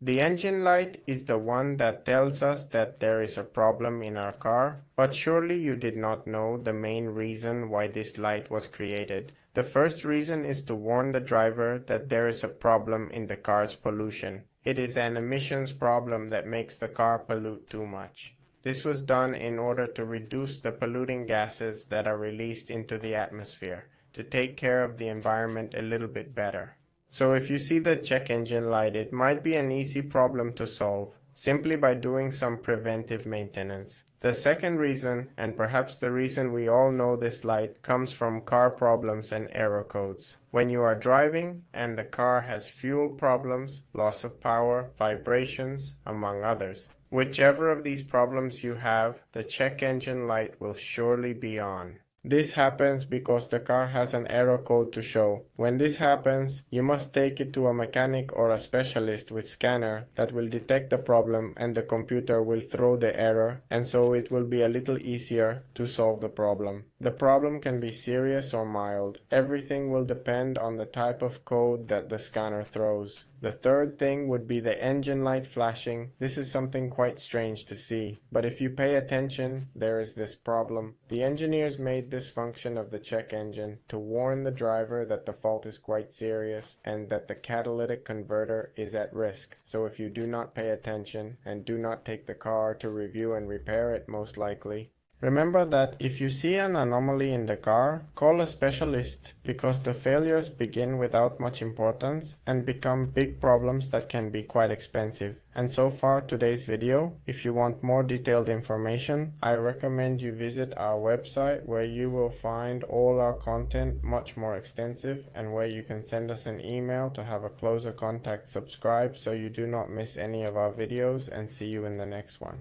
The engine light is the one that tells us that there is a problem in our car, but surely you did not know the main reason why this light was created. The first reason is to warn the driver that there is a problem in the car's pollution. It is an emissions problem that makes the car pollute too much. This was done in order to reduce the polluting gases that are released into the atmosphere, to take care of the environment a little bit better. So if you see the check engine light, it might be an easy problem to solve, simply by doing some preventive maintenance. The second reason, and perhaps the reason we all know this light, comes from car problems and error codes. When you are driving and the car has fuel problems, loss of power, vibrations, among others. Whichever of these problems you have, the check engine light will surely be on. This happens because the car has an error code to show. When this happens, you must take it to a mechanic or a specialist with scanner that will detect the problem, and the computer will throw the error, and so it will be a little easier to solve the problem. The problem can be serious or mild. Everything will depend on the type of code that the scanner throws. The third thing would be the engine light flashing. This is something quite strange to see, but if you pay attention, there is this problem. The engineers made this function of the check engine to warn the driver that the fault is quite serious and that the catalytic converter is at risk. So if you do not pay attention and do not take the car to review and repair it, most likely, remember that if you see an anomaly in the car, call a specialist, because the failures begin without much importance and become big problems that can be quite expensive. And so far today's video. If you want more detailed information, I recommend you visit our website, where you will find all our content much more extensive, and where you can send us an email to have a closer contact. Subscribe so you do not miss any of our videos, and see you in the next one.